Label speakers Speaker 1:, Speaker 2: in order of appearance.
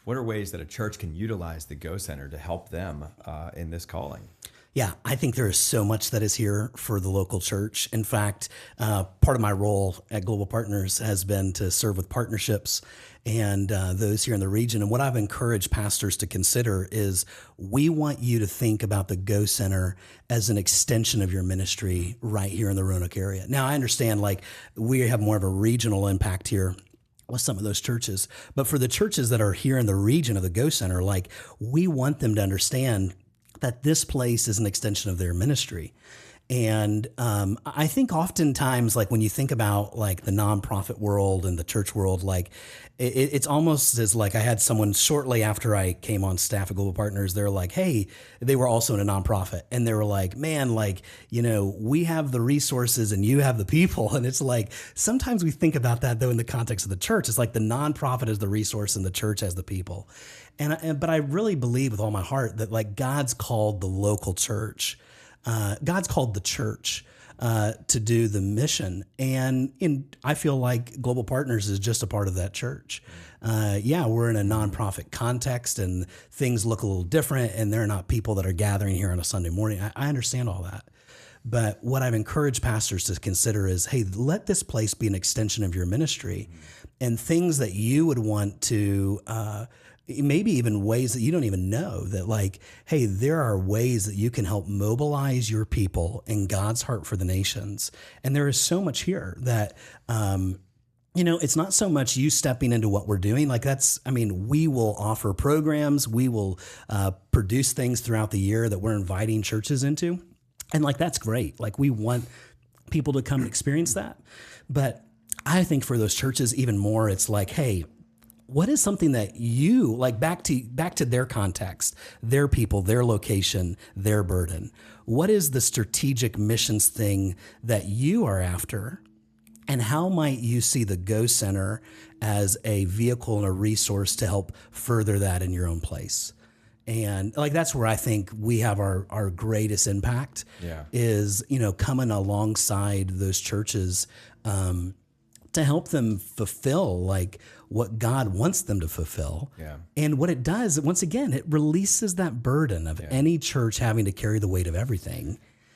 Speaker 1: What are ways that a church can utilize the Go Center to help them in this calling?
Speaker 2: Yeah, I think there is so much that is here for the local church. In fact, part of my role at Global Partners has been to serve with partnerships and those here in the region. And what I've encouraged pastors to consider is we want you to think about the Go Center as an extension of your ministry right here in the Roanoke area. Now, I understand like we have more of a regional impact here with some of those churches, but for the churches that are here in the region of the Go Center, like we want them to understand that this place is an extension of their ministry. And I think oftentimes, like when you think about like the nonprofit world and the church world, like it's almost as like I had someone shortly after I came on staff at Global Partners, they're like, hey, they were also in a nonprofit. And they were like, man, like, you know, we have the resources and you have the people. And it's like, sometimes we think about that though in the context of the church. It's like the nonprofit is the resource and the church has the people. But I really believe with all my heart that like God's called the local church. God's called the church to do the mission. And I feel like Global Partners is just a part of that church. Yeah, we're in a nonprofit context and things look a little different and they're not people that are gathering here on a Sunday morning. I understand all that. But what I've encouraged pastors to consider is, hey, let this place be an extension of your ministry and things that you would want to maybe even ways that you don't even know that like, hey, there are ways that you can help mobilize your people in God's heart for the nations. And there is so much here that, you know, it's not so much you stepping into what we're doing. Like we will offer programs, we will produce things throughout the year that we're inviting churches into. And like, that's great. Like we want people to come and experience that. But I think for those churches even more, it's like, hey, what is something that you like back to their context, their people, their location, their burden? What is the strategic missions thing that you are after? And how might you see the Go Center as a vehicle and a resource to help further that in your own place? And like, that's where I think we have our greatest impact is, you know, coming alongside those churches, to help them fulfill like what God wants them to fulfill. Yeah. And what it does, once again, it releases that burden of any church having to carry the weight of everything.